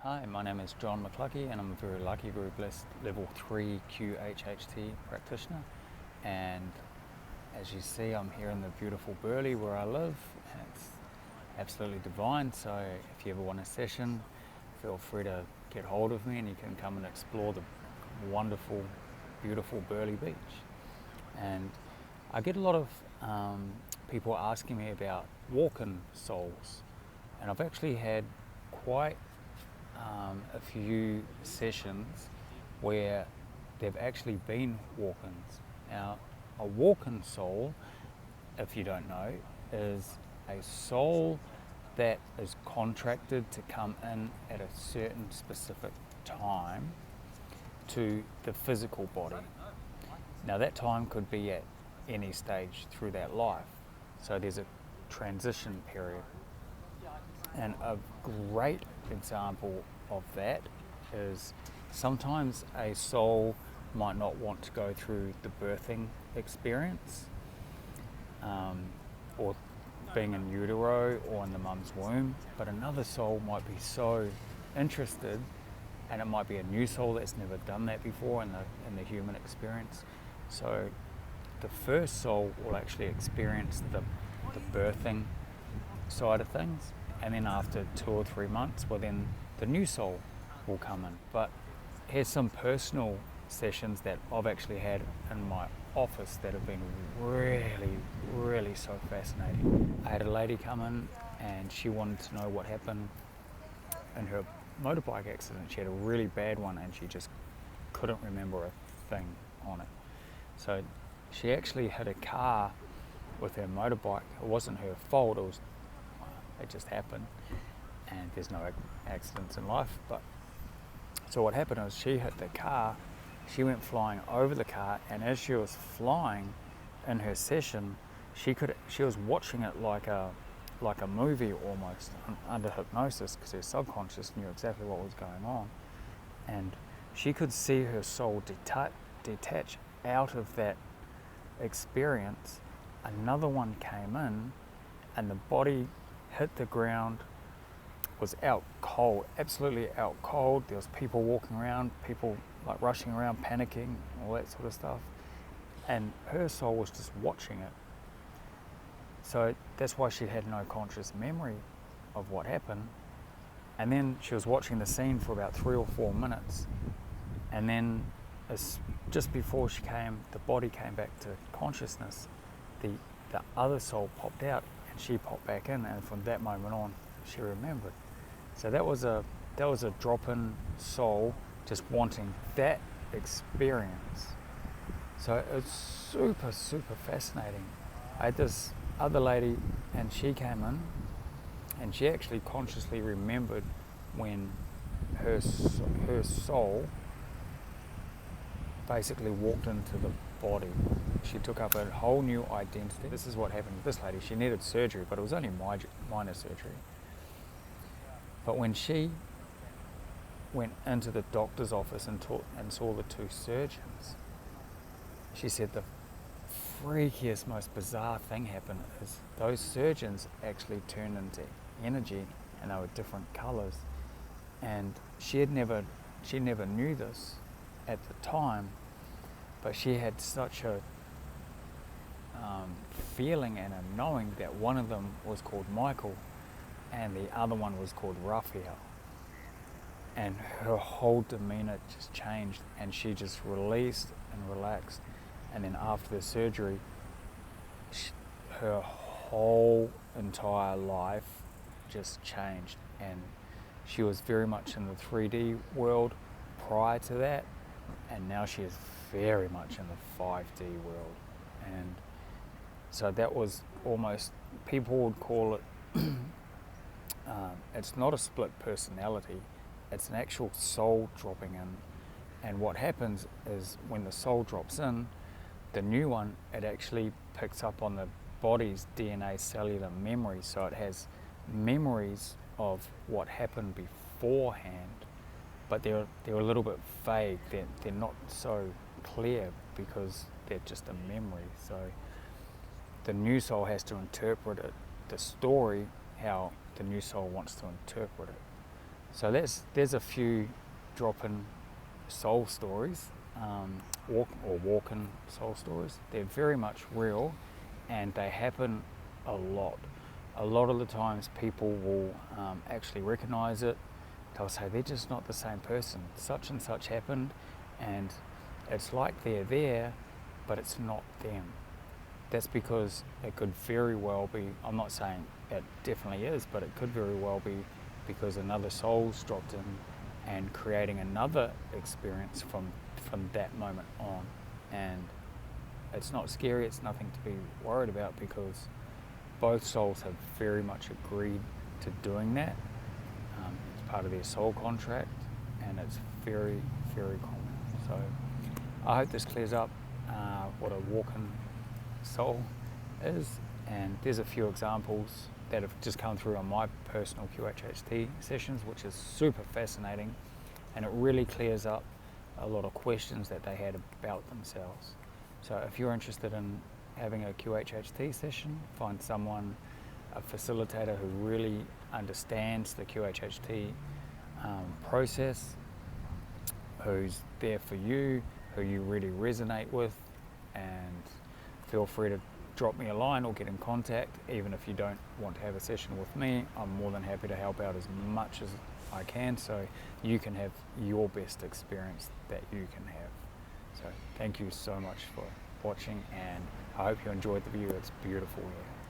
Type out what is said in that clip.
Hi, my name is John Mcluckie and I'm a very lucky, very blessed level 3 Qhht practitioner. And as you see, I'm here in the beautiful Burleigh where I live, and it's absolutely divine. So if you ever want a session, feel free to get hold of me and you can come and explore the wonderful, beautiful Burleigh Beach. And I get a lot of people asking me about walk-in souls, and I've actually had quite a few sessions where they've actually been walk-ins. Now, a walk-in soul, if you don't know, is a soul that is contracted to come in at a certain specific time to the physical body. Now, that time could be at any stage through that life. So there's a transition period. And a great example of that is sometimes a soul might not want to go through the birthing experience, or being in utero or in the mum's womb, but another soul might be so interested, and it might be a new soul that's never done that before in the human experience. So the first soul will actually experience the birthing side of things, and then after 2 or 3 months, well, then the new soul will come in. But here's some personal sessions that I've actually had in my office that have been really, really so fascinating. I had a lady come in and she wanted to know what happened in her motorbike accident. She had a really bad one and she just couldn't remember a thing on it. So she actually hit a car with her motorbike. It wasn't her fault, it just happened, and there's no accidents in life. But so what happened was she hit the car, she went flying over the car, and as she was flying in her session, she was watching it like a movie almost, under hypnosis, because her subconscious knew exactly what was going on, and she could see her soul detach out of that experience. Another one came in, and the body hit the ground, was out cold, absolutely out cold. There was people walking around, people like rushing around, panicking, all that sort of stuff. And her soul was just watching it. So that's why she had no conscious memory of what happened. And then she was watching the scene for about 3 or 4 minutes. And then just before the body came back to consciousness, the other soul popped out and she popped back in, and from that moment on she remembered. So that was a drop-in soul just wanting that experience. So it's super, super fascinating. I had this other lady and she came in and she actually consciously remembered when her soul basically walked into the body. She took up a whole new identity. This is what happened with this lady. She needed surgery, but it was only minor surgery. But when she went into the doctor's office and saw the 2 surgeons, she said the freakiest, most bizarre thing happened is those surgeons actually turned into energy, and they were different colours. And she never knew this at the time, but she had such a feeling and a knowing that one of them was called Michael and the other one was called Raphael. And her whole demeanour just changed, and she just released and relaxed. And then after the surgery, her whole entire life just changed, and she was very much in the 3D world prior to that, and now she is very much in the 5D world. And so that was almost, people would call it, it's not a split personality, it's an actual soul dropping in. And what happens is when the soul drops in, the new one, it actually picks up on the body's DNA cellular memory, so it has memories of what happened beforehand, but they're a little bit vague. They're not so clear because they're just a memory. So the new soul has to interpret it, the story, how the new soul wants to interpret it. So there's a few drop-in soul stories, walk-in soul stories. They're very much real, and they happen a lot. A lot of the times people will actually recognize it. They'll say they're just not the same person. Such and such happened, and it's like they're there, but it's not them. That's because it could very well be, I'm not saying it definitely is, but it could very well be because another soul's dropped in and creating another experience from that moment on. And it's not scary, it's nothing to be worried about, because both souls have very much agreed to doing that. It's part of their soul contract, and it's very, very common. So I hope this clears up what a walk-in soul is, and there's a few examples that have just come through on my personal QHHT sessions, which is super fascinating, and it really clears up a lot of questions that they had about themselves. So if you're interested in having a QHHT session, find someone, a facilitator who really understands the QHHT process, who's there for you, who you really resonate with, and feel free to drop me a line or get in contact. Even if you don't want to have a session with me, I'm more than happy to help out as much as I can, so you can have your best experience that you can have. So thank you so much for watching, and I hope you enjoyed the view. It's beautiful here.